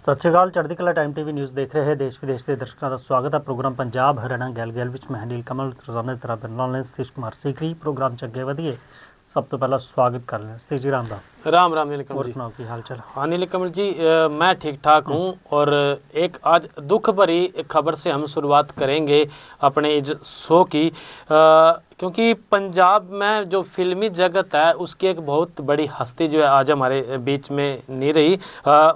ਸਤਿ ਸ਼੍ਰੀ ਅਕਾਲ। ਚੜ੍ਹਦੀ ਕਲਾ ਟਾਈਮ ਟੀਵੀ ਨਿਊਜ਼ ਦੇਖ ਰਹੇ ਦੇਸ਼ ਵਿਦੇਸ਼ ਦੇ ਦਰਸ਼ਕਾਂ ਦਾ ਸਵਾਗਤ ਹੈ। ਪ੍ਰੋਗਰਾਮ ਪੰਜਾਬ ਹਰਿਆਣਾ ਗੈਲ ਵਿੱਚ ਮੈਂ ਨੀਲ ਕਮਲ ਰੋਜ਼ਾਨਾ ਦੀ ਤਰ੍ਹਾਂ ਨਾਲ ਸਤੀਸ਼ ਕੁਮਾਰ ਸੀਕਰੀ ਪ੍ਰੋਗਰਾਮ 'ਚ ਅੱਗੇ ਵਧੀਏ। ਸਭ ਤੋਂ ਪਹਿਲਾਂ स्वागत कर लें सतीश जी। राम राम नील कमल और जी। सुनाओ की हाल चाल? हाँ नील कमल जी, मैं ठीक ठाक हूँ और एक आज दुख भरी खबर से हम शुरुआत करेंगे अपने इस शो की, क्योंकि पंजाब में जो फिल्मी जगत है उसकी एक बहुत बड़ी हस्ती जो है आज हमारे बीच में नहीं रही।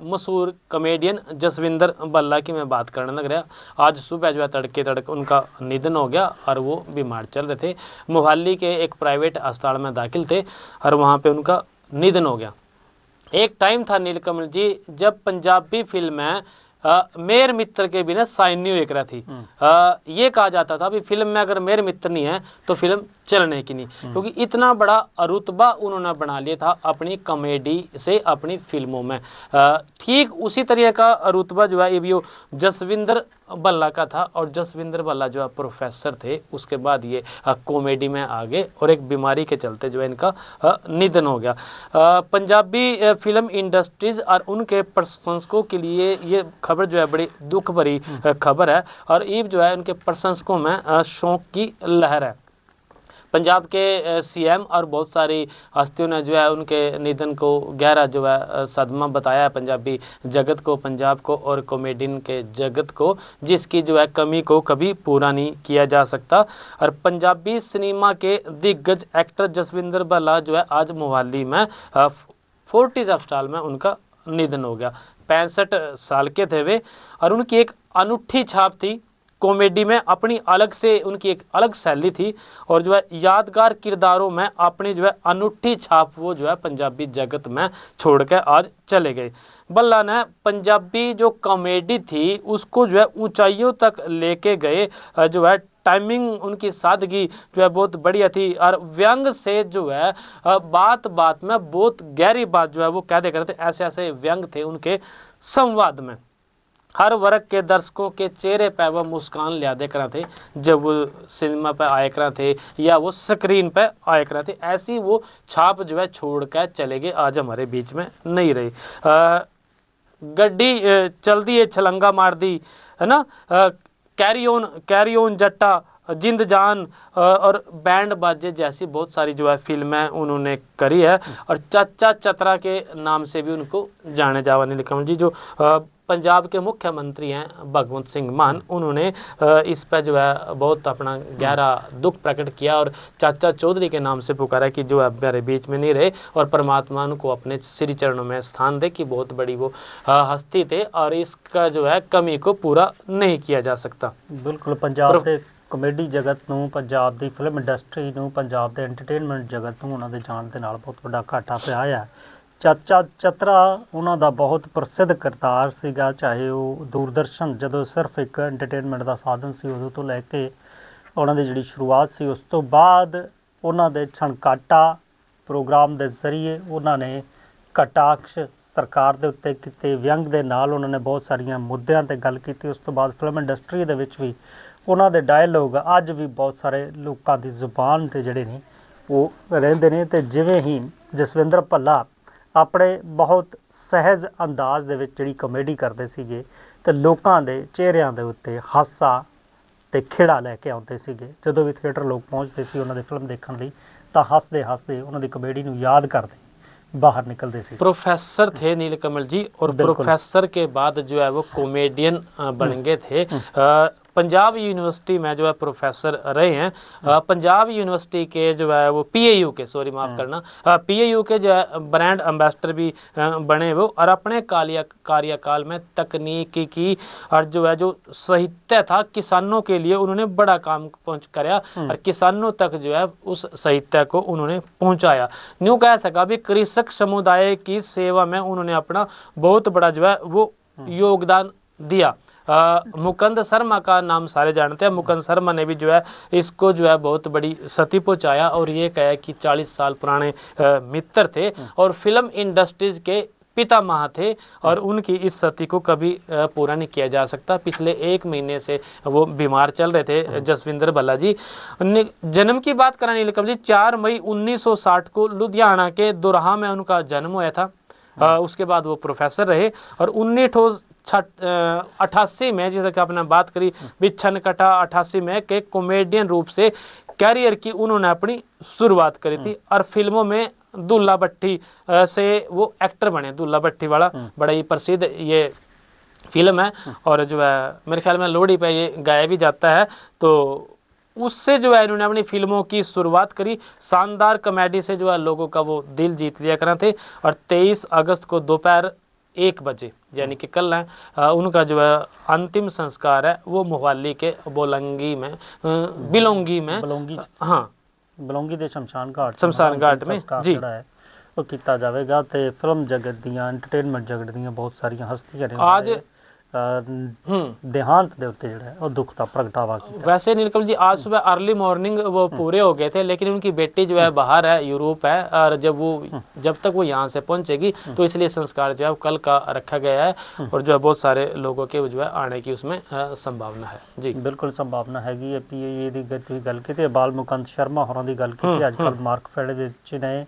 मशहूर कॉमेडियन जसविंदर भल्ला की मैं बात करने लग रहा। आज सुबह जो है तड़के उनका निधन हो गया और वो बीमार चल रहे थे। मोहाली के एक प्राइवेट अस्पताल में दाखिल थे और वहाँ पे उनका निधन हो गया। एक टाइम था नीलकमल जी जब पंजाबी फिल्म में मेर मित्र के बिना साइन नहीं हुई थी। ये कहा जाता था भी फिल्म में अगर मेर मित्र नहीं है तो फिल्म चलने की नहीं, क्योंकि इतना बड़ा रुतबा उन्होंने बना लिया था अपनी कॉमेडी से अपनी फिल्मों में। ठीक उसी तरह का रुतबा जो है ये जसविंदर भल्ला का था और जसविंदर भल्ला जो है प्रोफेसर थे। उसके बाद ये कॉमेडी में आ गए और एक बीमारी के चलते जो है इनका निधन हो गया। पंजाबी फिल्म इंडस्ट्रीज और उनके प्रशंसकों के लिए ये खबर जो है बड़ी दुख भरी खबर है और ये जो है उनके प्रशंसकों में शोक की लहर है। पंजाब के सीएम और बहुत सारी हस्तियों ने जो है उनके निधन को गहरा जो है सदमा बताया है पंजाबी जगत को, पंजाब को और कॉमेडियन के जगत को, जिसकी जो है कमी को कभी पूरा नहीं किया जा सकता। और पंजाबी सिनेमा के दिग्गज एक्टर जसविंदर भल्ला जो है आज मोहाली में फोर्टिस अस्पताल में उनका निधन हो गया। 65 साल के थे वे और उनकी एक अनूठी छाप थी कॉमेडी में, अपनी अलग से उनकी एक अलग शैली थी और जो है यादगार किरदारों में अपनी जो है अनूठी छाप वो जो है पंजाबी जगत में छोड़ के आज चले गए। भल्ला ने पंजाबी जो कॉमेडी थी उसको जो है ऊंचाइयों तक लेके गए। जो है टाइमिंग उनकी सादगी जो है बहुत बढ़िया थी और व्यंग से जो है बात बात में बहुत गहरी बात जो है वो कह दे करते। ऐसे ऐसे व्यंग थे उनके संवाद में, हर वर्ग के दर्शकों के चेहरे पे वो मुस्कान लिया दे करा थे जब वो सिनेमा पे आए करा थे या वो स्क्रीन पे आए करा थे। ऐसी वो छाप जो है छोड़ कर चले गए, आज हमारे बीच में नहीं रही। गड्डी चल दी है छलंगा मार दी है ना, कैरी ऑन जट्टा, जिंद जान और बैंड बाजे जैसी बहुत सारी जो है फिल्में उन्होंने करी है और चाचा चतरा के नाम से भी उनको जाने जावा नील कमल जी। जो पंजाब के मुख्यमंत्री हैं भगवंत सिंह मान, उन्होंने इस पर जो है बहुत अपना गहरा दुख प्रकट किया और चाचा चौधरी के नाम से पुकारा कि जो है मेरे बीच में नहीं रहे और परमात्मा उनको अपने श्री चरणों में स्थान दे कि बहुत बड़ी वो हस्ती थे और इसका जो है कमी को पूरा नहीं किया जा सकता। बिल्कुल पंजाब के कॉमेडी जगत ਨੂੰ, ਪੰਜਾਬ ਦੀ ਫਿਲਮ ਇੰਡਸਟਰੀ ਨੂੰ, ਪੰਜਾਬ ਦੇ ਐਂਟਰਟੇਨਮੈਂਟ ਜਗਤ ਨੂੰ ਉਹਨਾਂ ਦੇ ਜਾਣ ਦੇ ਨਾਲ ਬਹੁਤ ਵੱਡਾ ਘਾਟਾ ਪਿਆ ਹੈ। ਚਾਚਾ ਚਤਰਾ ਉਹਨਾਂ ਦਾ ਬਹੁਤ ਪ੍ਰਸਿੱਧ ਕਿਰਦਾਰ ਸੀਗਾ, ਚਾਹੇ ਉਹ ਦੂਰਦਰਸ਼ਨ ਜਦੋਂ ਸਿਰਫ ਇੱਕ ਐਂਟਰਟੇਨਮੈਂਟ ਦਾ ਸਾਧਨ ਸੀ ਉਦੋਂ ਤੋਂ ਲੈ ਕੇ ਉਹਨਾਂ ਦੀ ਜਿਹੜੀ ਸ਼ੁਰੂਆਤ ਸੀ, ਉਸ ਤੋਂ ਬਾਅਦ ਉਹਨਾਂ ਦੇ ਛਣਕਾਟਾ ਪ੍ਰੋਗਰਾਮ ਦੇ ਜ਼ਰੀਏ ਉਹਨਾਂ ਨੇ ਕਟਾਕਸ਼ ਸਰਕਾਰ ਦੇ ਉੱਤੇ ਕੀਤੇ, ਵਿਅੰਗ ਦੇ ਨਾਲ ਉਹਨਾਂ ਨੇ ਬਹੁਤ ਸਾਰੀਆਂ ਮੁੱਦਿਆਂ 'ਤੇ ਗੱਲ ਕੀਤੀ। ਉਸ ਤੋਂ ਬਾਅਦ ਫਿਲਮ ਇੰਡਸਟਰੀ ਦੇ ਵਿੱਚ ਵੀ ਉਹਨਾਂ ਦੇ ਡਾਇਲੋਗ ਅੱਜ ਵੀ ਬਹੁਤ ਸਾਰੇ ਲੋਕਾਂ ਦੀ ਜ਼ੁਬਾਨ 'ਤੇ ਜਿਹੜੇ ਨੇ ਉਹ ਰਹਿੰਦੇ ਨੇ। ਅਤੇ ਜਿਵੇਂ ਹੀ ਜਸਵਿੰਦਰ ਭੱਲਾ ਆਪਣੇ ਬਹੁਤ ਸਹਿਜ ਅੰਦਾਜ਼ ਦੇ ਵਿੱਚ ਜਿਹੜੀ ਕਮੇਡੀ ਕਰਦੇ ਸੀਗੇ ਅਤੇ ਲੋਕਾਂ ਦੇ ਚਿਹਰਿਆਂ ਦੇ ਉੱਤੇ ਹਾਸਾ ਅਤੇ ਖਿੜਾ ਲੈ ਕੇ ਆਉਂਦੇ ਸੀਗੇ। ਜਦੋਂ ਵੀ ਥੀਏਟਰ ਲੋਕ ਪਹੁੰਚਦੇ ਸੀ ਉਹਨਾਂ ਦੀ ਫਿਲਮ ਦੇਖਣ ਲਈ ਤਾਂ ਹੱਸਦੇ ਹੱਸਦੇ ਉਹਨਾਂ ਦੀ ਕਮੇਡੀ ਨੂੰ ਯਾਦ ਕਰਦੇ बाहर निकलते थे। प्रोफेसर थे नीलकमल जी और प्रोफेसर के बाद जो है वो कॉमेडियन बन गए थे। पंजाब यूनिवर्सिटी में जो है प्रोफेसर रहे हैं। पंजाब यूनिवर्सिटी के जो है वो पीएयू के, सॉरी माफ़ करना, पीएयू के जो है ब्रांड एम्बेसडर भी बने वो और अपने कार्यकाल में तकनीकी की और जो है जो साहित्य था किसानों के लिए उन्होंने बड़ा काम कराया और किसानों तक जो है उस साहित्य को उन्होंने पहुंचाया। न्यू कह सका भी कृषक समुदाय की सेवा में उन्होंने अपना बहुत बड़ा जो है वो योगदान दिया। मुकुंद शर्मा का नाम सारे जानते हैं। मुकुंद शर्मा ने भी जो है इसको जो है बहुत बड़ी क्षति पहुंचाया और ये कहा कि 40 साल पुराने मित्र थे और फिल्म इंडस्ट्रीज के पितामह थे और उनकी इस क्षति को कभी पूरा नहीं किया जा सकता। पिछले 1 महीने से वो बीमार चल रहे थे जसविंदर भल्ला जी। जन्म की बात करें नीलकमल जी, 4 मई 1960 को लुधियाना के दुराहा में उनका जन्म हुआ था। उसके बाद वो प्रोफेसर रहे और 88 में, जैसे कि आपने बात करी बिछन कटा 88 में के कॉमेडियन रूप से कैरियर की उन्होंने अपनी शुरुआत करी थी। और फिल्मों में दुल्ला भट्टी से वो एक्टर बने। दुल्ला भट्टी वाला बड़ा ही प्रसिद्ध ये फिल्म है और जो है मेरे ख्याल में लोहड़ी पे ये गाया भी जाता है। तो उससे जो है इन्होंने अपनी फिल्मों की शुरुआत करी। शानदार कॉमेडी से जो है लोगों का वो दिल जीत लिया करा थे। और 23 अगस्त को दोपहर 1 बजे यानी कि कल है उनका जो है अंतिम संस्कार है वो मोहाली के बिलोंगी में हाँ ਬਲੌਂਗੀ ਦੇ ਸ਼ਮਸ਼ਾਨ ਘਾਟ में जी ਜਿਹੜਾ ਹੈ ਉਹ ਕੀਤਾ ਜਾਵੇਗਾ। ਤੇ ਫਿਲਮ ਜਗਤ ਦੀਆਂ ਐਂਟਰਟੇਨਮੈਂਟ ਜਗਤ ਦੀਆਂ ਬਹੁਤ ਸਾਰੀਆਂ ਹਸਤੀਆਂ ਨੇ आज देहांत ਦੇ ਉੱਤੇ ਜਿਹੜਾ ਹੈ ਉਹ ਦੁੱਖ ਦਾ ਪ੍ਰਗਟਾਵਾ ਕੀਤਾ। वैसे नीलकमल जी आज सुबह अर्ली मॉर्निंग वो पूरे हो गए थे, लेकिन उनकी बेटी जो है बाहर है, यूरोप है, और जब तक वो यहाँ से पहुंचेगी तो इसलिए संस्कार जो है कल का रखा गया है। और जो है बहुत सारे लोगों के जो है आने की उसमें संभावना है जी। बिल्कुल संभावना हैगी है। PIA ਦੀ ਗੱਲ ਕੀਤੀ, ਬਾਲ ਮੁਕੰਦ ਸ਼ਰਮਾ ਹੋਰਾਂ ਦੀ ਗੱਲ ਕੀਤੀ, ਅੱਜ ਕੱਲ੍ਹ ਮਾਰਕਫੈਡ ਦੇ ਵਿੱਚ ਨੇ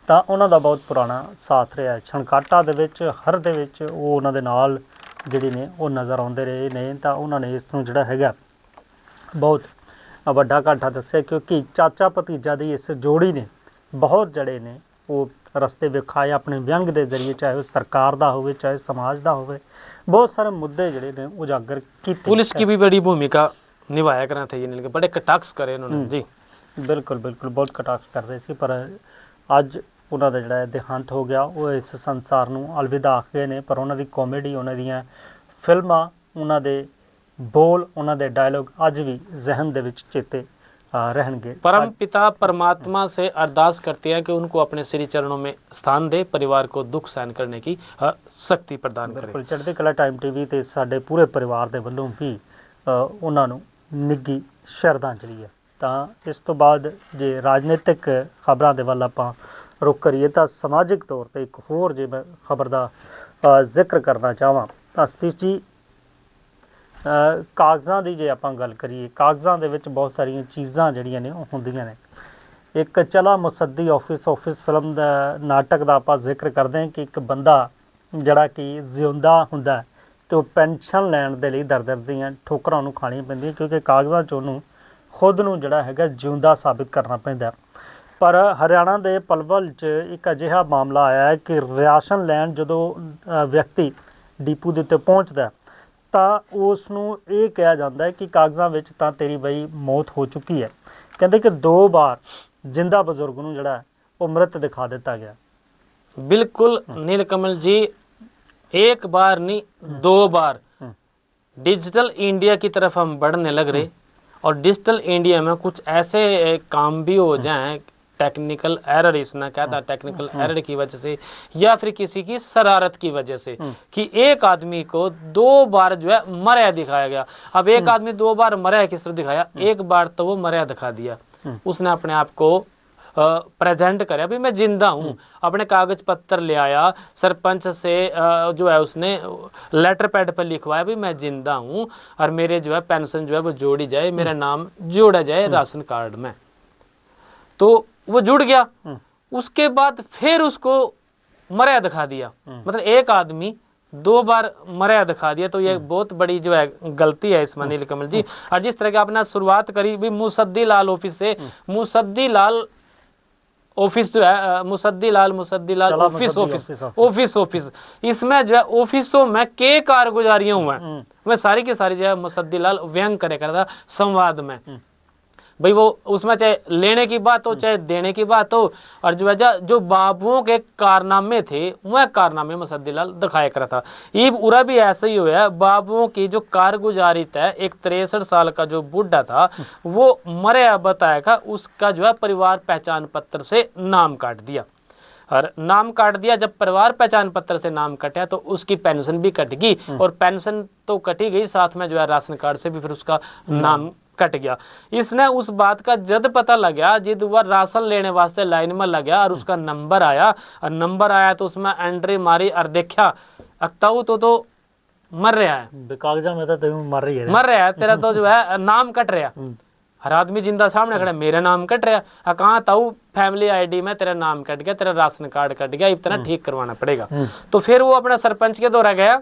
ਤਾਂ ਉਹਨਾਂ ਦਾ ਬਹੁਤ ਪੁਰਾਣਾ ਸਾਥ ਰਿਹਾ ਹੈ। ਛਣਕਾਟਾ ਦੇ ਵਿੱਚ ਹਰ ਦੇ ਵਿੱਚ ਉਹ ਉਹਨਾਂ ਦੇ ਨਾਲ ਜਿਹੜੇ ਨੇ ਉਹ ਨਜ਼ਰ ਆਉਂਦੇ ਰਹੇ ਨੇ। ਤਾਂ ਉਹਨਾਂ ਨੇ ਇਸ ਨੂੰ ਜਿਹੜਾ ਹੈਗਾ ਬਹੁਤ ਵੱਡਾ ਘਾਟਾ ਦੱਸਿਆ, ਕਿਉਂਕਿ ਚਾਚਾ ਭਤੀਜਾ ਦੀ ਇਸ ਜੋੜੀ ਨੇ ਬਹੁਤ ਜਿਹੜੇ ਨੇ ਉਹ ਰਸਤੇ ਵਿਖਾਏ ਆਪਣੇ ਵਿਅੰਗ ਦੇ ਜ਼ਰੀਏ, ਚਾਹੇ ਉਹ ਸਰਕਾਰ ਦਾ ਹੋਵੇ ਚਾਹੇ ਸਮਾਜ ਦਾ ਹੋਵੇ। बहुत सारे मुद्दे जड़े ने उजागर की। पुलिस की भी बड़ी भूमिका निभाया करना था ये, बड़े कटाक्ष करे उन्होंने जी। बिल्कुल बिल्कुल बहुत कटाक्ष कर रहे थे, पर अज उन्हों का जोड़ा देहांत हो गया। वो इस संसार नूं अलविदा आख गए ने, पर उन्हों की कॉमेडी, उन्हों दी फिल्मां, उन्हों के बोल, उन्हों के डायलॉग अज भी जहन दे विच चेते रहनगे। परम पिता परमात्मा से अरदास करते हैं कि उनको अपने श्री चरणों में स्थान दे, परिवार को दुख सहन करने की शक्ति प्रदान करे। बिल्कुल चढ़ती कला टाइम TV ते साडे पूरे परिवार दे वल्लों भी उन्हां नूं निੱਘੀ श्रद्धांजलि है। ਤਾਂ ਇਸ ਤੋਂ ਬਾਅਦ ਜੇ ਰਾਜਨੀਤਿਕ ਖਬਰਾਂ ਦੇ ਵੱਲ ਆਪਾਂ ਰੁਕ ਕਰੀਏ ਤਾਂ ਸਮਾਜਿਕ ਤੌਰ ਤੇ ਇੱਕ ਹੋਰ ਜੇ ਮੈਂ ਖਬਰ ਦਾ ਜ਼ਿਕਰ ਕਰਨਾ ਚਾਹਾਂ ਤਾਂ ਸਤੀਸ਼ ਜੀ, ਕਾਗਜ਼ਾਂ ਦੀ ਜੇ ਆਪਾਂ ਗੱਲ ਕਰੀਏ, ਕਾਗਜ਼ਾਂ ਦੇ ਵਿੱਚ ਬਹੁਤ ਸਾਰੀਆਂ ਚੀਜ਼ਾਂ ਜਿਹੜੀਆਂ ਨੇ ਉਹ ਹੁੰਦੀਆਂ ਨੇ। ਇੱਕ ਚਲਾ ਮੁਸੱਦੀ ਆਫਿਸ ਫਿਲਮ ਦਾ ਨਾਟਕ ਦਾ ਆਪਾਂ ਜ਼ਿਕਰ ਕਰਦੇ ਹਾਂ ਕਿ ਇੱਕ ਬੰਦਾ ਜਿਹੜਾ ਕਿ ਜਿਉਂਦਾ ਹੁੰਦਾ ਤੇ ਉਹ ਪੈਨਸ਼ਨ ਲੈਣ ਦੇ ਲਈ ਦਰ ਦੀਆਂ ਠੋਕਰਾਂ ਉਹਨੂੰ ਖਾਣੀਆਂ ਪੈਂਦੀਆਂ, ਕਿਉਂਕਿ ਕਾਗਜ਼ਾਂ 'ਚ ਉਹਨੂੰ ਖੁਦ ਨੂੰ ਜਿਹੜਾ ਹੈਗਾ ਜਿਉਂਦਾ ਸਾਬਿਤ ਕਰਨਾ ਪੈਂਦਾ। ਪਰ ਹਰਿਆਣਾ ਦੇ ਪਲਵਲ 'ਚ ਇੱਕ ਅਜਿਹਾ ਮਾਮਲਾ ਆਇਆ ਹੈ ਕਿ ਰਾਸ਼ਨ ਲੈਣ ਜਦੋਂ ਵਿਅਕਤੀ ਡੀਪੂ ਦੇ ਉੱਤੇ ਪਹੁੰਚਦਾ ਤਾਂ ਉਸ ਨੂੰ ਇਹ ਕਿਹਾ ਜਾਂਦਾ ਹੈ ਕਿ ਕਾਗਜ਼ਾਂ ਵਿੱਚ ਤਾਂ ਤੇਰੀ ਬਈ ਮੌਤ ਹੋ ਚੁੱਕੀ ਹੈ। ਕਹਿੰਦੇ ਕਿ 2 ਵਾਰ ਜਿੰਦਾ ਬਜ਼ੁਰਗ ਨੂੰ ਜਿਹੜਾ ਉਹ ਮ੍ਰਿਤ ਦਿਖਾ ਦਿੱਤਾ ਗਿਆ। बिल्कुल नीलकमल जी, एक बार नहीं 2 बार डिजिटल इंडिया की तरफ हम बढ़ने लग रहे, और डिजिटल इंडिया में कुछ ऐसे काम भी हो जाएं, टेक्निकल एरर इसने कहता, टेक्निकल एरर की वजह से या फिर किसी की शरारत की वजह से, कि एक आदमी को 2 बार जो है मरया दिखाया गया। अब एक आदमी 2 बार मरया किस तरह दिखाया? एक बार तो वो मरया दिखा दिया, उसने अपने आप को प्रेजेंट करे अभी मैं जिंदा हूँ, अपने कागज पत्र ले आया, सरपंच से जो है उसने लेटर पैड पर लिखवाया भी मैं जिंदा हूँ और मेरे जो है पेंशन जो है वो जोड़ी जाए, मेरा नाम जोड़ा जाए राशन कार्ड में। तो वो जुड़ गया, उसके बाद फिर उसको मरया दिखा दिया। मतलब एक आदमी 2 बार मरया दिखा दिया, तो ये बहुत बड़ी जो है गलती है इसमें नीलकमल जी। और जिस तरह की आपने शुरुआत करी भी मुसद्दी लाल ऑफिस से, मुसद्दी लाल ऑफिस जो है मुसद्दी लाल ऑफिस इसमें जो है ऑफिसों में के कारगुजारियां हुए हैं, वह सारी की सारी जो है मुसद्दी लाल व्यंग करे करता संवाद में भाई, वो उसमें चाहे लेने की बात हो चाहे देने की बात हो, और जो बाबुओं के कारनामे थे वह कारनामे मुसद्दी लाल दिखाया करा था। ये पूरा भी ऐसा ही हुआ है, बाबुओं की जो कारगुजारी था, एक 63 साल का जो बुढ़ा था वो मरे बताया था, उसका जो है परिवार पहचान पत्र से नाम काट दिया। और नाम काट दिया, जब परिवार पहचान पत्र से नाम कटा तो उसकी पेंशन भी कट गई, और पेंशन तो कटी गई, साथ में जो है राशन कार्ड से भी फिर उसका नाम कट गया। इसने उस बात का जद पता लगा, जिद वह राशन लेने वास्ते लाइन में लगा और उसका नंबर आया, और नंबर आया तो उसमें एंट्री मारी और देखा अक्ताऊ तो मर रहा है, कागजा में तो मर रहा है, तेरा तो जो है नाम कट रहा, हर आदमी जिंदा सामने खड़ा, मेरा नाम कट रहा, कहाँ ताऊ फैमिली आईडी में तेरा नाम कट गया, तेरा राशन कार्ड कट गया, इतना ठीक करवाना पड़ेगा। तो फिर वो अपना सरपंच के दौरा गया,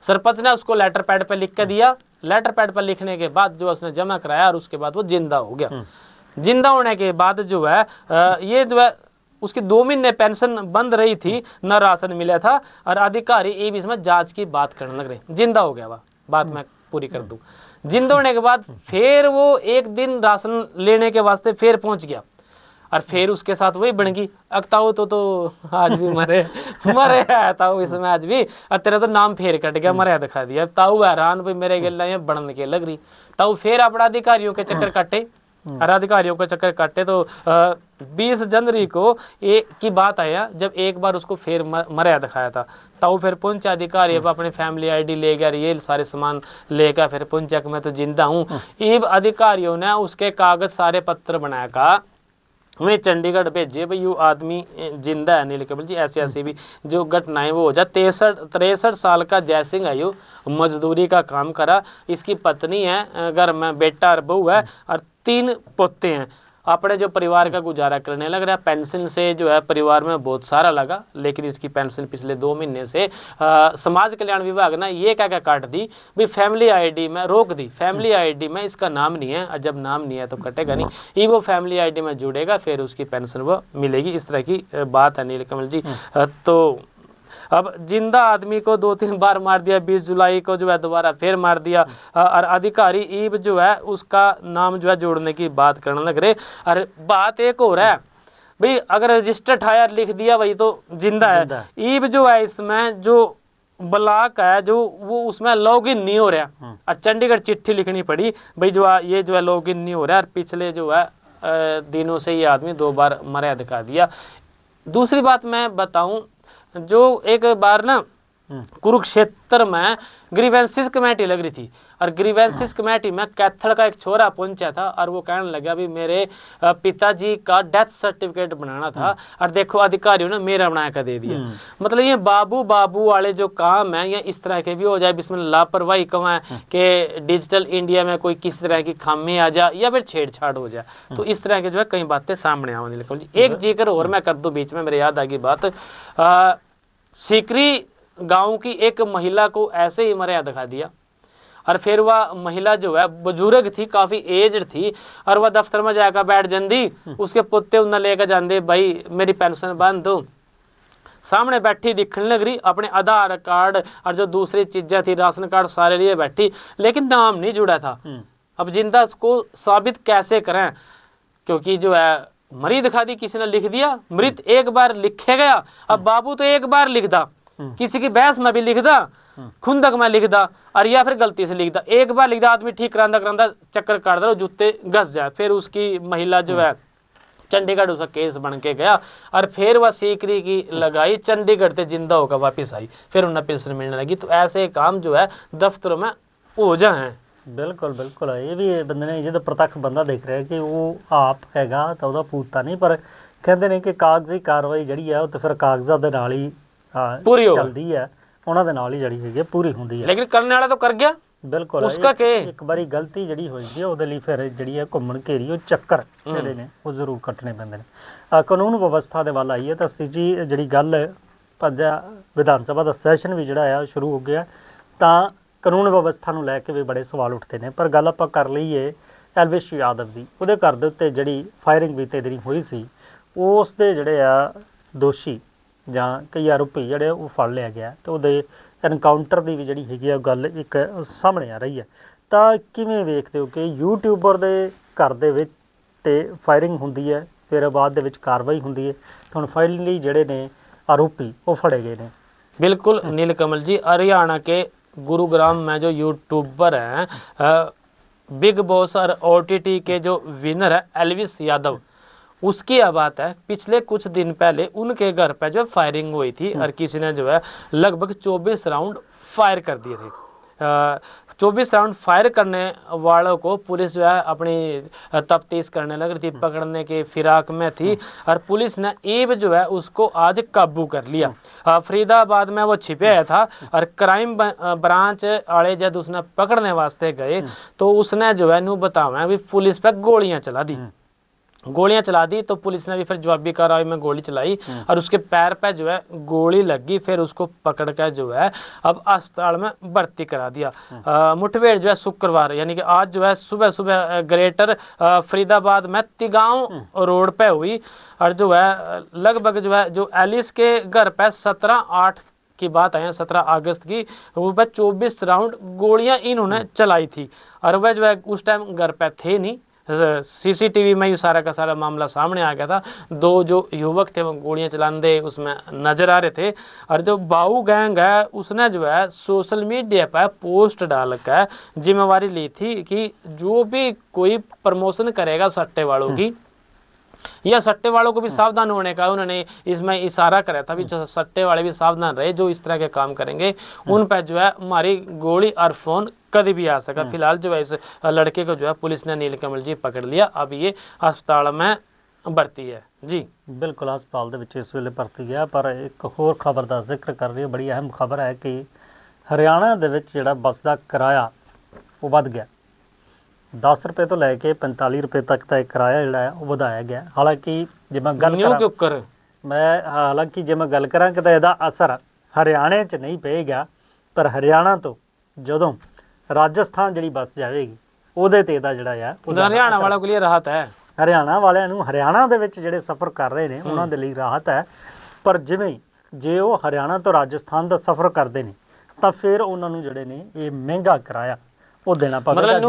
सरपंच ने उसको लेटर पैड पे लिख के दिया। लेटर पैड पर लिखने के बाद जो उसने जमा कराया और उसके बाद वो जिंदा हो गया। जिंदा होने के बाद जो है ये जो है उसकी 2 महीने पेंशन बंद रही थी, न राशन मिला था, और अधिकारी ये भी इसमें जांच की बात करने लग रहे। जिंदा हो गया, वह बात मैं पूरी कर दूं। जिंदा होने के बाद फिर वो एक दिन राशन लेने के वास्ते फिर पहुंच गया, और फिर उसके साथ वही बन गई। अक्ताऊ तो आज भी मरे मरे है ताऊ इसमें आज भी, और तेरा तो नाम फिर कट गया, मरे दिखा दिया। ताऊ हैरान भाई मेरे गला ये बढ़ने के लग रही। ताऊ फिर अपना अधिकारियों के चक्कर काटे, और अधिकारियों के चक्कर काटे तो 20 जनवरी को एक की बात आया जब एक बार उसको फिर मरा दिखाया था। ताऊ फिर पहुंचा अधिकारी, अब अपनी फैमिली आईडी ले गया, ये सारे सामान लेकर फिर पहुंचा कि मैं तो जिंदा हूँ। इब अधिकारियों ने उसके कागज सारे पत्र बनाया का वे चंडीगढ़ भेजे भाई, यू आदमी जिंदा है नीलकमल जी, ऐसे ऐसे भी जो घटनाएं वो हो जा। 63 साल का जयसिंह है, यू मजदूरी का काम करा। इसकी पत्नी है, घर में बेटा और बहू है, और 3 पोते हैं। अपने जो परिवार का गुजारा करने लग रहा है। पेंशन से जो है परिवार में बहुत सारा लगा, लेकिन इसकी पेंशन पिछले 2 महीने से समाज कल्याण विभाग ने ये क्या क्या काट दी भाई, फैमिली आईडी में रोक दी। फैमिली आईडी में इसका नाम नहीं है, और जब नाम नहीं है तो कटेगा नहीं। ये वो फैमिली आईडी में जुड़ेगा, फिर उसकी पेंशन वो मिलेगी। इस तरह की बात है नीलकमल जी। तो अब जिंदा आदमी को 2-3 बार मार दिया, 20 जुलाई को जो है दोबारा फिर मार दिया, और अधिकारी ईब जो है उसका नाम जो है जोड़ने की बात करने लग रहे। और बात एक हो रहा है भाई, अगर रजिस्टर्ड टायर लिख दिया वही तो जिंदा है। ईब जो है इसमें जो ब्लॉक है जो वो उसमें लॉगिन नहीं हो रहा, और चंडीगढ़ चिट्ठी लिखनी पड़ी भाई जो ये जो है लॉगिन नहीं हो रहा है, और पिछले जो है दिनों से ये आदमी 2 बार मरा दिखा दिया। दूसरी बात मैं बताऊं, जो एक बार ना कुरुक्षेत्र में ग्रीवेंसिस कमेटी लग रही थी, और ग्रीवेंसिस कमेटी में कैथल का एक छोरा पहुंचा था, और वो कहने लगा भी मेरे पिताजी का डेथ सर्टिफिकेट बनाना था, और देखो अधिकारियों ने मेरा बना कर दे दिया। मतलब ये बाबू वाले जो काम है, ये इस तरह के भी हो जाए, जिसमें लापरवाही कम है कि डिजिटल इंडिया में कोई किसी तरह की खामी आ जाए या फिर छेड़छाड़ हो जाए। तो इस तरह के जो है कई बातें सामने आने लगी जी। एक जिक्र और मैं कर दूं बीच में, मेरे याद आ गई बात। सीकरी गांव की एक महिला को ऐसे ही मरा दिखा दिया, और फिर वह महिला जो है बुजुर्ग थी, काफी एज्ड थी, और वह दफ्तर में जाकर बैठ जाती। उसके पुत्ते उन्हें लेकर जाते, भाई मेरी पेंशन बंद दो। सामने बैठी दिखने लग रही, अपने आधार कार्ड और जो दूसरी चीजें थी राशन कार्ड सारे लिए बैठी, लेकिन नाम नहीं जुड़ा था। अब जिंदा को साबित कैसे करें, क्योंकि जो है मरी दिखा दी, किसी ने लिख दिया। मृत एक बार लिखे गया, अब बाबू तो एक बार लिख दा, किसी की बहस में भी लिख दा, खुंदक में लिख दा, और या फिर गलती से लिख दा। एक बार लिख दा, आदमी ठीक करांदा चक्कर काट दो, जूते घस जाए। फिर उसकी महिला जो है चंडीगढ़ उसका केस बन के गया, और फिर वह सीकरी की लगाई, चंडीगढ़ से जिंदा होकर वापिस आई, फिर उन्हें पेंशन मिलने लगी। तो ऐसे काम जो है दफ्तरों में हो जाए। बिल्कुल बिल्कुल, ये भी बंदे ने जो प्रत्यक्ष बंदा देख रहा है कि वो आप हैगा तो ਉਹਦਾ पूता नहीं, पर ਕਹਿੰਦੇ ਨੇ ਕਿ ਕਾਗਜ਼ੀ ਕਾਰਵਾਈ ਜਿਹੜੀ ਹੈ ਉਹ ਤੇ ਫਿਰ ਕਾਗਜ਼ਾਂ ਦੇ ਨਾਲ ਹੀ ਪੂਰੀ ਹੋ ਚੱਲਦੀ ਹੈ, ਉਹਨਾਂ ਦੇ ਨਾਲ ਹੀ ਜਿਹੜੀ ਹੈਗੀ ਪੂਰੀ ਹੁੰਦੀ ਹੈ। ਲੇਕਿਨ ਕਰਨ ਵਾਲਾ ਤਾਂ ਕਰ ਗਿਆ। ਬਿਲਕੁਲ, ਉਸਕਾ ਕੀ ਇੱਕ ਵਾਰੀ ਗਲਤੀ ਜਿਹੜੀ ਹੋਈ ਹੈ ਉਹਦੇ ਲਈ ਫਿਰ ਜਿਹੜੀ ਹੈ ਘੁੰਮਣ ਘੇਰੀ ਉਹ ਚੱਕਰ ਜਿਹੜੇ ਨੇ ਉਹ ਜ਼ਰੂਰ ਕੱਟਣੇ ਪੈਂਦੇ ਨੇ। ਕਾਨੂੰਨ ਵਿਵਸਥਾ ਦੇ ਵੱਲ ਆਈਏ ਤਾਂ ਸਤੀਜੀ ਜਿਹੜੀ ਗੱਲ ਪੰਜਾ ਵਿਧਾਨ ਸਭਾ ਦਾ ਸੈਸ਼ਨ ਵੀ ਜਿਹੜਾ ਆ ਸ਼ੁਰੂ ਹੋ ਗਿਆ, ਤਾਂ ਕਾਨੂੰਨ ਵਿਵਸਥਾ ਨੂੰ ਲੈ ਕੇ ਵੀ ਬੜੇ ਸਵਾਲ ਉੱਠਦੇ ਨੇ। ਪਰ ਗੱਲ ਆਪਾਂ ਕਰ ਲਈਏ ਐਲਵਿਸ਼ ਯਾਦਵ ਦੀ, ਉਹਦੇ ਘਰ ਦੇ ਉੱਤੇ ਜਿਹੜੀ ਫਾਇਰਿੰਗ ਬੀਤੇ ਦਿਨ ਹੋਈ ਸੀ, ਉਸ ਦੇ ਜਿਹੜੇ ਆ ਦੋਸ਼ੀ ਜਾਂ ਕਈ ਆਰੋਪੀ ਜਿਹੜੇ ਉਹ ਫੜ ਲਿਆ ਗਿਆ, ਤੇ ਉਹਦੇ ਐਨਕਾਊਂਟਰ ਦੀ ਵੀ ਜਿਹੜੀ ਹੈਗੀ ਆ ਗੱਲ ਇੱਕ ਸਾਹਮਣੇ ਆ ਰਹੀ ਹੈ। ਤਾਂ ਕਿਵੇਂ ਵੇਖਦੇ ਹੋ ਕਿ ਯੂਟਿਊਬਰ ਦੇ ਘਰ ਦੇ ਵਿੱਚ ਤੇ ਫਾਇਰਿੰਗ ਹੁੰਦੀ ਹੈ, ਫਿਰ ਬਾਅਦ ਦੇ ਵਿੱਚ ਕਾਰਵਾਈ ਹੁੰਦੀ ਹੈ, ਤਾਂ ਹੁਣ ਫਾਈਨਲੀ ਜਿਹੜੇ ਨੇ आरोपी वो फड़े गए ने। बिल्कुल नीलकमल जी, हरियाणा के गुरुग्राम में जो यूट्यूबर हैं बिग बॉस और OTT के जो विनर है एल्विस यादव, उसकी यह बात है पिछले कुछ दिन पहले उनके घर पे जो फायरिंग हुई थी और किसी ने जो है लगभग 24 राउंड फायर कर दिए थे। 24 राउंड फायर करने वालों को पुलिस जो है अपनी तफ्तीश करने लग रही थी, पकड़ने के फिराक में थी, और पुलिस ने ईब जो है उसको आज काबू कर लिया। फरीदाबाद में वो छिपे आया था और क्राइम ब्रांच आड़े जब उसने पकड़ने वास्ते गए तो उसने जो है नू बतावा भी पुलिस पे गोलियां चला दी। गोलियां चला दी, तो पुलिस ने भी फिर जवाबी कार्रवाई में गोली चलाई और उसके पैर पे जो है गोली लगी, फिर उसको पकड़ कर जो है अब अस्पताल में भर्ती करा दिया। मुठभेड़ जो है शुक्रवार यानी कि आज जो है सुबह सुबह ग्रेटर फरीदाबाद में तिगांव रोड पे हुई और जो है लगभग जो है जो एलिस के घर पे 17/8 की बात है, 17 अगस्त की, वो पे 24 राउंड गोलियां इन्होंने चलाई थी और वह जो है उस टाइम घर पे थे नहीं। सीसीटीवी में ही सारा का सारा मामला सामने आ गया था। 2 जो युवक थे वो गोलियां चलाने उसमें नजर आ रहे थे और जो बाऊ गैंग है उसने जो है सोशल मीडिया पर पोस्ट डालकर जिम्मेवारी ली थी कि जो भी कोई प्रमोशन करेगा सट्टे वालों की या सट्टे वालों को भी सावधान होने का उन्होंने इसमें इशारा करा था भी जो सट्टे वाले भी सावधान रहे, जो इस तरह के काम करेंगे उन पर जो है हमारी गोली और फोन कभी भी आ सका। फिलहाल जो है इस लड़के को जो है पुलिस ने नीलकमल जी पकड़ लिया, अब ये अस्पताल में भर्ती है जी। बिल्कुल हस्पताल ਦੇ ਵਿੱਚ ਇਸ ਵੇਲੇ ਭਰਤੀ ਗਿਆ। ਪਰ ਇੱਕ ਹੋਰ ਖਬਰ ਦਾ ਜ਼ਿਕਰ ਕਰ ਰਹੀ ਹੈ, ਬੜੀ ਅਹਿਮ ਖਬਰ ਹੈ ਕਿ ਹਰਿਆਣਾ ਦੇ ਵਿੱਚ ਜਿਹੜਾ ਬੱਸ ਦਾ ਕਿਰਾਇਆ ਉਹ ਵੱਧ ਗਿਆ। 10 ਰੁਪਏ ਤੋਂ ਲੈ ਕੇ 45 ਰੁਪਏ ਤੱਕ ਦਾ ਇਹ ਕਿਰਾਇਆ ਜਿਹੜਾ ਹੈ ਉਹ ਵਧਾਇਆ ਗਿਆ। ਹਾਲਾਂਕਿ ਜੇ ਮੈਂ ਗੱਲ ਕਰਾਂ ਕਿ ਇਹਦਾ ਅਸਰ ਹਰਿਆਣੇ 'ਚ ਨਹੀਂ ਪਏਗਾ, ਪਰ ਹਰਿਆਣਾ ਤੋਂ ਜਦੋਂ ਰਾਜਸਥਾਨ ਜਿਹੜੀ ਬੱਸ ਜਾਵੇਗੀ ਉਹਦੇ ਤੇ ਇਹਦਾ ਜਿਹੜਾ ਆ ਹਰਿਆਣਾ ਵਾਲਿਆਂ ਕੋਲ ਰਾਹਤ ਹੈ। ਹਰਿਆਣਾ ਵਾਲਿਆਂ ਨੂੰ ਹਰਿਆਣਾ ਦੇ ਵਿੱਚ ਜਿਹੜੇ ਸਫ਼ਰ ਕਰ ਰਹੇ ਨੇ ਉਹਨਾਂ ਦੇ ਲਈ ਰਾਹਤ ਹੈ, ਪਰ ਜਿਵੇਂ ਜੇ ਉਹ ਹਰਿਆਣਾ ਤੋਂ ਰਾਜਸਥਾਨ ਦਾ ਸਫ਼ਰ ਕਰਦੇ ਨੇ ਤਾਂ ਫਿਰ ਉਹਨਾਂ ਨੂੰ ਜਿਹੜੇ ਨੇ ਇਹ ਮਹਿੰਗਾ ਕਿਰਾਇਆ वो देना पड़ेगा। मतलब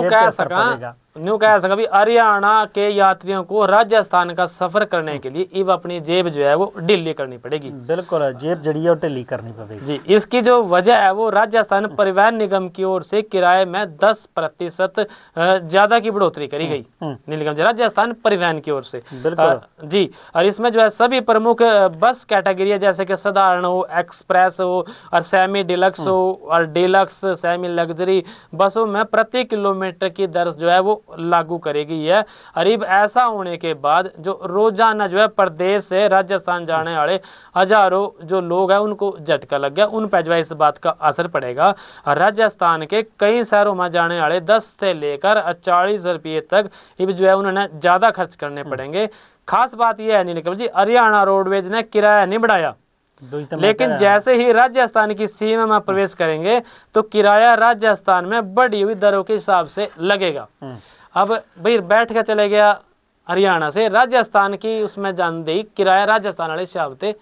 यूँ कह सका भी हरियाणा के यात्रियों को राजस्थान का सफर करने के लिए अब अपनी जेब जो है वो ढीली करनी पड़ेगी। बिल्कुल जेब जड़ी है वो ढीली करनी पड़ेगी जी। इसकी जो वजह है वो राजस्थान परिवहन निगम की ओर से किराए में 10% ज्यादा की बढ़ोतरी करी गई। नीलकंठ राजस्थान परिवहन की ओर से जी। और इसमें जो है सभी प्रमुख बस कैटेगरी है जैसे कि साधारण हो, एक्सप्रेस हो और सेमी डिलक्स हो और डिलक्स सेमी लग्जरी बसों में प्रति किलोमीटर की दर जो है वो लागू करेगी है। और अब ऐसा होने के बाद जो रोजाना जो है प्रदेश से राजस्थान जाने वाले हजारों जो लोग हैं उनको झटका लग गया, उन पर जो है इस बात का असर पड़ेगा। और राजस्थान के कई शहरों में जाने वाले 10 से लेकर 40 रुपये तक अब जो है उन्होंने ज्यादा खर्च करने पड़ेंगे। खास बात यह है नीलकमल जी, हरियाणा रोडवेज ने किराया नहीं बढ़ाया, लेकिन जैसे ही राजस्थान की सीमा में प्रवेश करेंगे तो किराया राजस्थान में बढ़ी हुई दरों के हिसाब से लगेगा। अब भाई बैठ के चले गया हरियाणा से राजस्थान की उसमें जान दी किराया राजस्थान वाले हिसाब से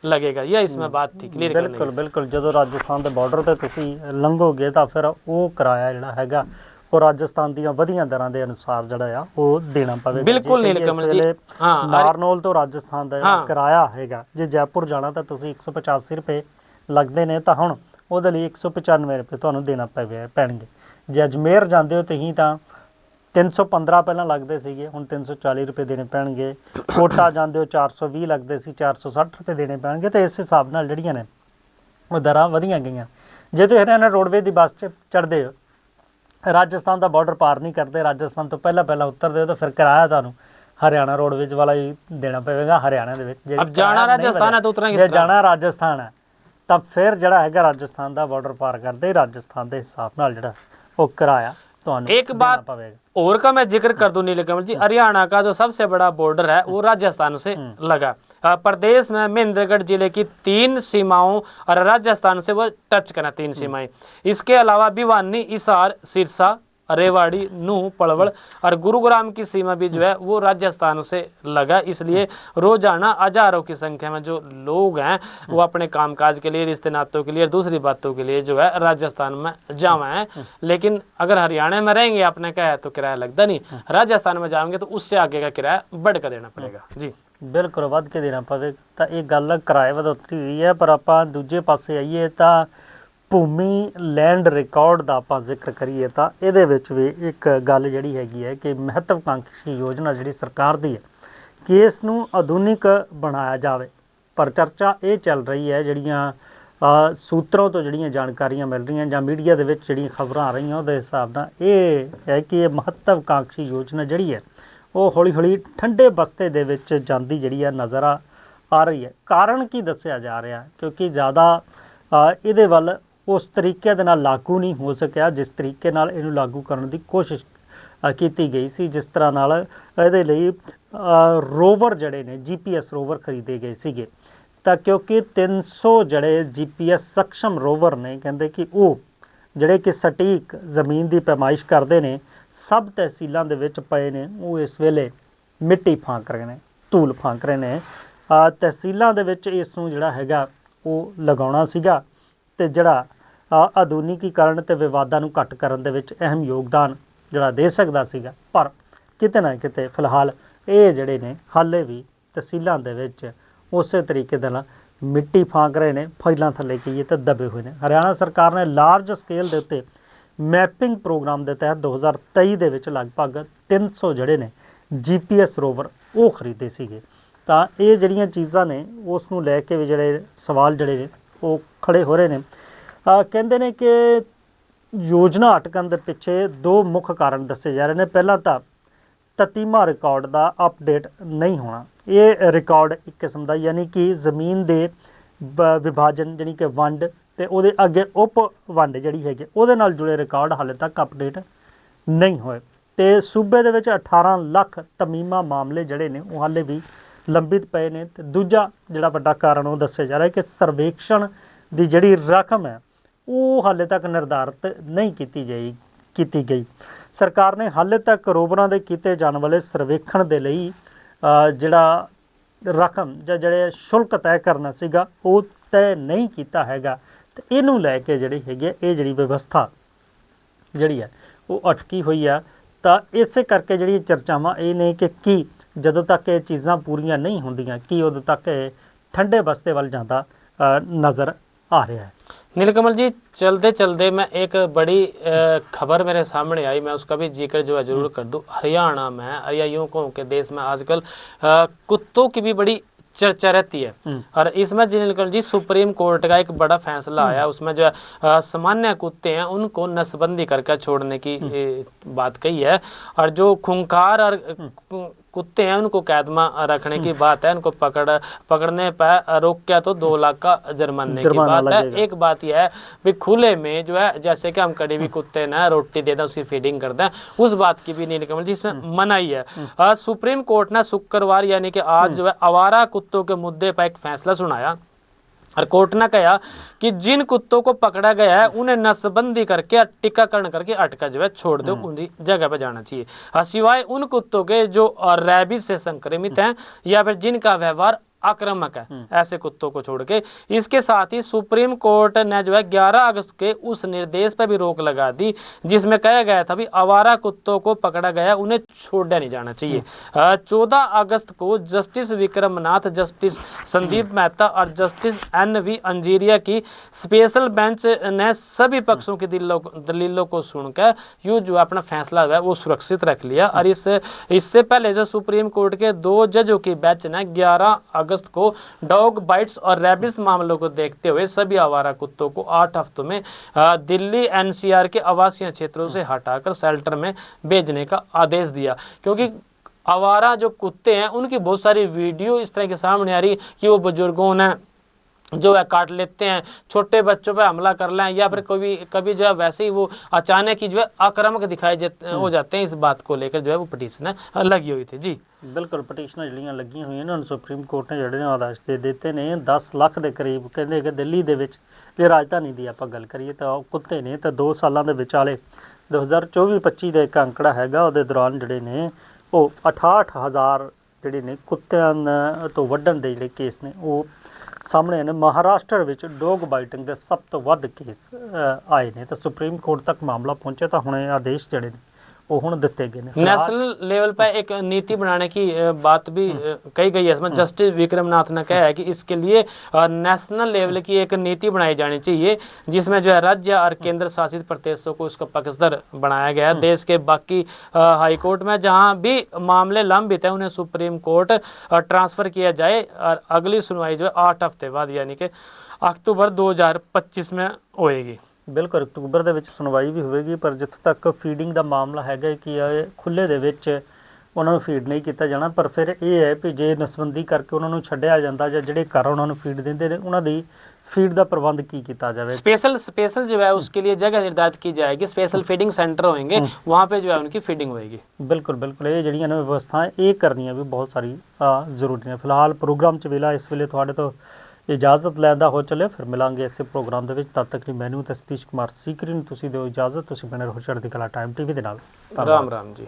लगेगा, यह इसमें बात थी क्लियर करने की। बिल्कुल बिल्कुल जो राजस्थान के बॉर्डर ते तुसी लंघोगे तो फिर वो किराया जिहड़ा हैगा ਉਹ ਰਾਜਸਥਾਨ ਦੀਆਂ ਵਧੀਆਂ ਦਰਾਂ ਦੇ ਅਨੁਸਾਰ ਜਿਹੜਾ ਆ ਉਹ ਦੇਣਾ ਪਵੇਗਾ। ਬਿਲਕੁਲ ਨੀਲਕਮਲ ਜੀ। ਨਾਰਨੌਲ ਤੋਂ ਰਾਜਸਥਾਨ ਦਾ ਕਿਰਾਇਆ ਹੈਗਾ, ਜੇ ਜੈਪੁਰ ਜਾਣਾ ਤਾਂ ਤੁਸੀਂ 185 ਰੁਪਏ ਲੱਗਦੇ ਨੇ, ਤਾਂ ਹੁਣ ਉਹਦੇ ਲਈ 195 ਰੁਪਏ ਤੁਹਾਨੂੰ ਦੇਣਾ ਪੈਣਗੇ। ਜੇ ਅਜਮੇਰ ਜਾਂਦੇ ਹੋ ਤੁਸੀਂ ਤਾਂ 315 ਪਹਿਲਾਂ ਲੱਗਦੇ ਸੀਗੇ, ਹੁਣ 340 ਰੁਪਏ ਦੇਣੇ ਪੈਣਗੇ। ਕੋਟਾ ਜਾਂਦੇ ਹੋ 420 ਲੱਗਦੇ ਸੀ, 460 ਰੁਪਏ ਦੇਣੇ ਪੈਣਗੇ। ਤੇ ਇਸ ਹਿਸਾਬ ਨਾਲ ਜਿਹੜੀਆਂ ਨੇ ਉਹ ਦਰਾਂ ਵਧੀਆਂ ਗਈਆਂ। ਜੇ ਤੁਸੀਂ ਹਰਿਆਣਾ ਰੋਡਵੇਜ਼ ਦੀ ਬੱਸ 'ਚ ਚੜ੍ਹਦੇ ਹੋ, ਰਾਜਸਥਾਨ ਦਾ ਬਾਰਡਰ ਪਾਰ ਨਹੀਂ ਕਰਦੇ, ਰਾਜਸਥਾਨ ਤੋਂ ਪਹਿਲਾਂ ਉਤਰਦੇ ਹੋ ਤਾਂ ਫਿਰ ਕਿਰਾਇਆ ਤੁਹਾਨੂੰ ਹਰਿਆਣਾ ਰੋਡਵੇਜ਼ ਵਾਲਾ ਹੀ ਦੇਣਾ ਪਵੇਗਾ। ਹਰਿਆਣਾ ਦੇ ਵਿੱਚ ਜੇ ਜਾਣਾ ਰਾਜਸਥਾਨ ਹੈ ਤਾਂ ਫਿਰ ਜਿਹੜਾ ਹੈਗਾ ਰਾਜਸਥਾਨ ਦਾ ਬਾਰਡਰ ਪਾਰ ਕਰਦੇ ਰਾਜਸਥਾਨ ਦੇ ਹਿਸਾਬ ਨਾਲ ਜਿਹੜਾ ਉਹ ਕਿਰਾਇਆ ਤੁਹਾਨੂੰ एक बात और का मैं जिक्र कर दूं नीलकमल जी, हरियाणा का जो सबसे बड़ा बॉर्डर है वो राजस्थान से लगा। प्रदेश में महेंद्रगढ़ जिले की 3 सीमाओं और राजस्थान से वो टच करना 3 सीमाएं। इसके अलावा भिवानी, हिसार, सिरसा, रेवाड़ी, नूह, पलवल और गुरुग्राम की सीमा भी जो है वो राजस्थान से लगा। इसलिए रोजाना हजारों की संख्या में जो लोग हैं वो अपने कामकाज के लिए, रिश्ते नातों के लिए, दूसरी बातों के लिए जो है राजस्थान में जावा हैं। लेकिन अगर हरियाणा में रहेंगे आपने कहा तो किराया लगता नहीं, राजस्थान में जाएंगे तो उससे आगे का किराया बढ़ कर देना पड़ेगा जी। बिल्कुल ਵੱਧ ਕੇ ਦੇਣਾ ਪਵੇਗਾ। ਤਾਂ ਇਹ ਗੱਲ ਕਿਰਾਏ ਵਧੋਤਰੀ ਹੋਈ ਹੈ, ਪਰ ਆਪਾਂ ਦੂਜੇ ਪਾਸੇ ਆਈਏ ਤਾਂ ਭੂਮੀ ਲੈਂਡ ਰਿਕਾਰਡ ਦਾ ਆਪਾਂ ਜ਼ਿਕਰ ਕਰੀਏ ਤਾਂ ਇਹਦੇ ਵਿੱਚ ਵੀ ਇੱਕ ਗੱਲ ਜਿਹੜੀ ਹੈਗੀ ਹੈ ਕਿ ਮਹੱਤਵਕਾਂਖੀ ਯੋਜਨਾ ਜਿਹੜੀ ਸਰਕਾਰ ਦੀ ਹੈ ਕਿ ਇਸ ਨੂੰ ਆਧੁਨਿਕ ਬਣਾਇਆ ਜਾਵੇ। ਪਰ ਚਰਚਾ ਇਹ ਚੱਲ ਰਹੀ ਹੈ, ਜਿਹੜੀਆਂ ਸੂਤਰਾਂ ਤੋਂ ਜਿਹੜੀਆਂ ਜਾਣਕਾਰੀਆਂ ਮਿਲ ਰਹੀਆਂ ਜਾਂ ਮੀਡੀਆ ਦੇ ਵਿੱਚ ਜਿਹੜੀਆਂ ਖਬਰਾਂ ਆ ਰਹੀਆਂ ਉਹਦੇ ਹਿਸਾਬ ਨਾਲ ਇਹ ਹੈ ਕਿ ਇਹ ਮਹੱਤਵਕਾਂਖੀ ਯੋਜਨਾ ਜਿਹੜੀ ਹੈ ਉਹ ਹੌਲੀ ਹੌਲੀ ਠੰਡੇ ਬਸਤੇ ਦੇ ਵਿੱਚ ਜਾਂਦੀ ਜਿਹੜੀ ਹੈ ਨਜ਼ਰ ਆ ਰਹੀ ਹੈ। ਕਾਰਨ ਕੀ ਦੱਸਿਆ ਜਾ ਰਿਹਾ ਕਿਉਂਕਿ ਜ਼ਿਆਦਾ ਇਹਦੇ ਵੱਲ ਉਸ ਤਰੀਕੇ ਦੇ ਨਾਲ ਲਾਗੂ ਨਹੀਂ ਹੋ ਸਕਿਆ ਜਿਸ ਤਰੀਕੇ ਨਾਲ ਇਹਨੂੰ ਲਾਗੂ ਕਰਨ ਦੀ ਕੋਸ਼ਿਸ਼ ਕੀਤੀ ਗਈ ਸੀ, ਜਿਸ ਤਰ੍ਹਾਂ ਨਾਲ ਇਹਦੇ ਲਈ ਰੋਵਰ ਜਿਹੜੇ ਨੇ GPS ਰੋਵਰ ਖਰੀਦੇ ਗਏ ਸੀਗੇ। ਤਾਂ ਕਿਉਂਕਿ 300 ਜਿਹੜੇ GPS ਸક્ષਮ ਰੋਵਰ ਨੇ, ਕਹਿੰਦੇ ਕਿ ਉਹ ਜਿਹੜੇ ਕਿ ਸਟੀਕ ਜ਼ਮੀਨ ਦੀ ਪੈਮਾਇਸ਼ ਕਰਦੇ ਨੇ, ਸਭ ਤਹਿਸੀਲਾਂ ਦੇ ਵਿੱਚ ਪਏ ਨੇ, ਉਹ ਇਸ ਵੇਲੇ ਮਿੱਟੀ ਫਾਂਕ ਰਹੇ ਨੇ, ਧੂਲ ਫਾਂਕ ਰਹੇ ਨੇ। ਤਹਿਸੀਲਾਂ ਦੇ ਵਿੱਚ ਇਸ ਨੂੰ ਜਿਹੜਾ ਹੈਗਾ ਉਹ ਲਗਾਉਣਾ ਸੀਗਾ, ਅਤੇ ਜਿਹੜਾ ਆਧੁਨਿਕੀਕਰਨ ਅਤੇ ਵਿਵਾਦਾਂ ਨੂੰ ਘੱਟ ਕਰਨ ਦੇ ਵਿੱਚ ਅਹਿਮ ਯੋਗਦਾਨ ਜਿਹੜਾ ਦੇ ਸਕਦਾ ਸੀਗਾ। ਪਰ ਕਿਤੇ ਨਾ ਕਿਤੇ ਫਿਲਹਾਲ ਇਹ ਜਿਹੜੇ ਨੇ ਹਾਲੇ ਵੀ ਤਹਿਸੀਲਾਂ ਦੇ ਵਿੱਚ ਉਸੇ ਤਰੀਕੇ ਦੇ ਨਾਲ ਮਿੱਟੀ ਫਾਂਕ ਰਹੇ ਨੇ, ਫਾਈਲਾਂ ਥੱਲੇ ਕਹੀਏ ਤਾਂ ਦਬੇ ਹੋਏ ਨੇ। ਹਰਿਆਣਾ ਸਰਕਾਰ ਨੇ ਲਾਰਜ ਸਕੇਲ ਦੇ ਉੱਤੇ ਮੈਪਿੰਗ ਪ੍ਰੋਗਰਾਮ ਦੇ ਤਹਿਤ 2023 ਦੇ ਵਿੱਚ ਲਗਭਗ 300 ਜਿਹੜੇ ਨੇ GPS ਰੋਵਰ ਉਹ ਖਰੀਦੇ ਸੀਗੇ। ਤਾਂ ਇਹ ਜਿਹੜੀਆਂ ਚੀਜ਼ਾਂ ਨੇ ਉਸ ਨੂੰ ਲੈ ਕੇ ਵੀ ਜਿਹੜੇ ਸਵਾਲ ਜਿਹੜੇ ਨੇ ਉਹ ਖੜੇ ਹੋ ਰਹੇ ਨੇ। ਕਹਿੰਦੇ ਨੇ ਕਿ ਯੋਜਨਾ ਅਟਕਣ ਦੇ ਪਿੱਛੇ ਦੋ ਮੁੱਖ ਕਾਰਨ ਦੱਸੇ ਜਾ ਰਹੇ ਨੇ। ਪਹਿਲਾਂ ਤਾਂ ਤਤੀਮਾ ਰਿਕਾਰਡ ਦਾ ਅਪਡੇਟ ਨਹੀਂ ਹੋਣਾ। ਇਹ ਰਿਕਾਰਡ ਇੱਕ ਕਿਸਮ ਦਾ, ਯਾਨੀ ਕਿ ਜ਼ਮੀਨ ਦੇ ਵਿਭਾਜਨ ਜਾਣੀ ਕਿ ਵੰਡ ਅਤੇ ਉਹਦੇ ਅੱਗੇ ਉਪ ਵੰਡ ਜਿਹੜੀ ਹੈਗੀ ਉਹਦੇ ਨਾਲ ਜੁੜੇ ਰਿਕਾਰਡ ਹਾਲੇ ਤੱਕ ਅਪਡੇਟ ਨਹੀਂ ਹੋਏ। ਅਤੇ ਸੂਬੇ ਦੇ ਵਿੱਚ 18 ਲੱਖ ਤਮੀਮਾ ਮਾਮਲੇ ਜਿਹੜੇ ਨੇ ਉਹ ਹਾਲੇ ਵੀ ਲੰਬਿਤ ਪਏ ਨੇ। ਅਤੇ ਦੂਜਾ ਜਿਹੜਾ ਵੱਡਾ ਕਾਰਨ ਉਹ ਦੱਸਿਆ ਜਾ ਰਿਹਾ ਕਿ ਸਰਵੇਖਣ ਦੀ ਜਿਹੜੀ ਰਕਮ ਹੈ ਉਹ ਹਾਲੇ ਤੱਕ ਨਿਰਧਾਰਿਤ ਨਹੀਂ ਕੀਤੀ ਗਈ। ਸਰਕਾਰ ਨੇ ਹਾਲੇ ਤੱਕ ਰੋਵਰਾਂ ਦੇ ਕੀਤੇ ਜਾਣ ਵਾਲੇ ਸਰਵੇਖਣ ਦੇ ਲਈ ਜਿਹੜਾ ਰਕਮ ਜਾਂ ਜਿਹੜੇ ਸ਼ੁਲਕ ਤੈਅ ਕਰਨਾ ਸੀਗਾ ਉਹ ਤੈਅ ਨਹੀਂ ਕੀਤਾ ਹੈਗਾ। ਅਤੇ ਇਹਨੂੰ ਲੈ ਕੇ ਜਿਹੜੀ ਹੈਗੀ ਇਹ ਜਿਹੜੀ ਵਿਵਸਥਾ ਜਿਹੜੀ ਹੈ ਉਹ ਅਟਕੀ ਹੋਈ ਆ। ਤਾਂ ਇਸੇ ਕਰਕੇ ਜਿਹੜੀਆਂ ਚਰਚਾਵਾਂ ਇਹ ਨੇ ਕਿ ਕੀ ਜਦੋਂ ਤੱਕ ਇਹ ਚੀਜ਼ਾਂ ਪੂਰੀਆਂ ਨਹੀਂ ਹੁੰਦੀਆਂ, ਕੀ ਉਦੋਂ ਤੱਕ ਇਹ ਠੰਡੇ ਬਸਤੇ ਵੱਲ ਜਾਂਦਾ ਨਜ਼ਰ आ रहा है। नीलकमल जी, चलते चलते मैं एक बड़ी खबर मेरे सामने आई, मैं उसका भी जिक्र जो है जरूर कर दूं। हरियाणा में या यूं कहूँ कि देश में आजकल कुत्तों की भी बड़ी चर्चा रहती है। और इसमें नीलकमल जी सुप्रीम कोर्ट का एक बड़ा फैसला आया, उसमें जो है सामान्य कुत्ते हैं उनको नसबंदी करके छोड़ने की बात कही है, और जो खूंखार और कुत्ते हैं उनको कैद में रखने की बात है। उनको पकड़ने पर रोक तो 2 लाख का जुर्माने की बात है। एक बात यह है भी खुले में जो है जैसे कि हम कड़ी भी कुत्ते ना रोटी देते हैं उसकी फीडिंग करते हैं, उस बात की भी नीलकमल जी इसमें मनाही है। सुप्रीम कोर्ट ने शुक्रवार यानी कि आज जो है आवारा कुत्तों के मुद्दे पर एक फैसला सुनाया, और कोर्ट ने कहा कि जिन कुत्तों को पकड़ा गया है उन्हें नसबंदी करके टीकाकरण करके अटका जो है छोड़ दो, उनकी जगह पर जाना चाहिए, सिवाय उन कुत्तों के जो रैबिस से संक्रमित हैं या फिर जिनका व्यवहार आक्रामक है, ऐसे कुत्तों को छोड़ के। इसके साथ ही सुप्रीम कोर्ट ने जो है 11 अगस्त के उस निर्देश पर भी रोक लगा दी जिसमें कहा गया था भी आवारा कुत्तों को पकड़ा गया उन्हें छोड़ा नहीं जाना चाहिए। 14 अगस्त को जस्टिस विक्रमनाथ, जस्टिस संदीप मेहता और जस्टिस NV अंजीरिया की स्पेशल बेंच ने सभी पक्षों की दलीलों को सुनकर यूँ जो अपना फैसला है वो सुरक्षित रख लिया। और इससे पहले जो सुप्रीम कोर्ट के 2 जजों की बेंच ने 11 अगस्त को डॉग बाइट्स और रैबिस मामलों को देखते हुए सभी आवारा कुत्तों को 8 हफ्तों में दिल्ली NCR के आवासीय क्षेत्रों से हटाकर शेल्टर में भेजने का आदेश दिया। क्योंकि आवारा जो कुत्ते हैं उनकी बहुत सारी वीडियो इस तरह के सामने आ रही कि वो बुजुर्गों ने जो है काट लेते हैं, छोटे बच्चों पे हमला कर लें, या फिर कभी जो है वैसे ही वो अचानक ही जो है आक्रामक हो जाते हैं। इस बात को लेकर जो है वो पटिशन लगी हुई थी। जी बिल्कुल, पटिशन ਜਿਹੜੀਆਂ ਲੱਗੀਆਂ ਹੋਈਆਂ ਨੇ ਸੁਪਰੀਮ ਕੋਰਟ ਨੇ ਜਿਹੜੇ ਆदेश ਦੇ ਦਿੱਤੇ ਨੇ 10 ਲੱਖ ਦੇ ਕਰੀਬ। ਕਹਿੰਦੇ ਕਿ ਦਿੱਲੀ ਦੇ ਵਿੱਚ ਜੇ ਰਾਜਧਾਨੀ ਦੀ ਆਪਾਂ ਗੱਲ ਕਰੀਏ ਤਾਂ ਕੁੱਤੇ ਨੇ ਤਾਂ 2 ਸਾਲਾਂ ਦੇ ਵਿਚਾਲੇ 2024-25 ਦਾ ਇੱਕ ਅੰਕੜਾ ਹੈਗਾ, ਉਹਦੇ ਦੌਰਾਨ ਜਿਹੜੇ ਨੇ ਉਹ 68,000 ਜਿਹੜੇ ਨੇ ਕੁੱਤਿਆਂ ਤੋਂ ਵੱਢਣ ਦੇ ਜਿਹੜੇ ਕੇਸ ਨੇ ਉਹ ਸਾਹਮਣੇ ਨੇ। ਮਹਾਰਾਸ਼ਟਰ ਵਿੱਚ ਡੌਗ ਬਾਈਟਿੰਗ ਦੇ ਸਭ ਤੋਂ ਵੱਧ ਕੇਸ ਆਏ ਨੇ ਤਾਂ ਸੁਪਰੀਮ ਕੋਰਟ ਤੱਕ ਮਾਮਲਾ ਪਹੁੰਚਿਆ ਤਾਂ ਹੁਣ ਇਹ ਆदेश ਜਿਹੜੇ ਨੇ वो हुण दिते गए हैं। नेशनल लेवल पर एक नीति बनाने की बात भी कही गई है। इसमें जस्टिस विक्रमनाथ ने कहा है कि इसके लिए नेशनल लेवल की एक नीति बनाई जानी चाहिए जिसमें जो है राज्य और केंद्र शासित प्रदेशों को इसका पक्षधर बनाया गया है। देश के बाकी हाई कोर्ट में जहां भी मामले लंबित है उन्हें सुप्रीम कोर्ट ट्रांसफर किया जाए, और अगली सुनवाई जो है 8 हफ्ते बाद यानी कि अक्टूबर 2025 में होएगी। ਬਿਲਕੁਲ, ਅਕਤੂਬਰ ਦੇ ਵਿੱਚ ਸੁਣਵਾਈ ਵੀ ਹੋਵੇਗੀ। ਪਰ ਜਿੱਥੇ ਤੱਕ ਫੀਡਿੰਗ ਦਾ ਮਾਮਲਾ ਹੈਗਾ ਕਿ ਇਹ ਖੁੱਲ੍ਹੇ ਦੇ ਵਿੱਚ ਉਹਨਾਂ ਨੂੰ ਫੀਡ ਨਹੀਂ ਕੀਤਾ ਜਾਣਾ, ਪਰ ਫਿਰ ਇਹ ਹੈ ਵੀ ਜੇ ਨਸਬੰਦੀ ਕਰਕੇ ਉਹਨਾਂ ਨੂੰ ਛੱਡਿਆ ਜਾਂਦਾ ਜਾਂ ਜਿਹੜੇ ਘਰ ਉਹਨਾਂ ਨੂੰ ਫੀਡ ਦਿੰਦੇ ਨੇ ਉਹਨਾਂ ਦੀ फीड का प्रबंध की किया जाए? स्पेशल स्पेशल जो है उसके लिए जगह निर्धारित की जाएगी, स्पेशल फीडिंग सेंटर होंगे, वहाँ पे जो है उनकी फीडिंग होएगी। बिल्कुल बिल्कुल, ये ਜਿਹੜੀਆਂ ਨੇ ਵਿਵਸਥਾਵਾਂ ਇਹ ਕਰਨੀਆਂ ਵੀ ਬਹੁਤ ਸਾਰੀ ਜ਼ਰੂਰੀ ਨੇ। ਫਿਲਹਾਲ ਪ੍ਰੋਗਰਾਮ 'ਚ ਵੇਲਾ ਇਸ ਵੇਲੇ ਤੁਹਾਡੇ ਤੋਂ ਇਜਾਜ਼ਤ ਲੈਂਦਾ ਹੋ ਚੱਲਿਆ, ਫਿਰ ਮਿਲਾਂਗੇ ਇਸੇ ਪ੍ਰੋਗਰਾਮ ਦੇ ਵਿੱਚ। ਤਦ ਤੱਕ ਲਈ ਮੈਨੂੰ ਤੇ ਸਤੀਸ਼ ਕੁਮਾਰ ਸੀਕਰੀ ਨੂੰ ਤੁਸੀਂ ਦਿਓ ਇਜਾਜ਼ਤ। ਤੁਸੀਂ ਬਣੇ ਰਹੋ ਚੜ੍ਹਦੀ ਕਲਾ ਟਾਈਮ ਟੀਵੀ ਦੇ ਨਾਲ। ਧੰਨਵਾਦ। राम राम जी।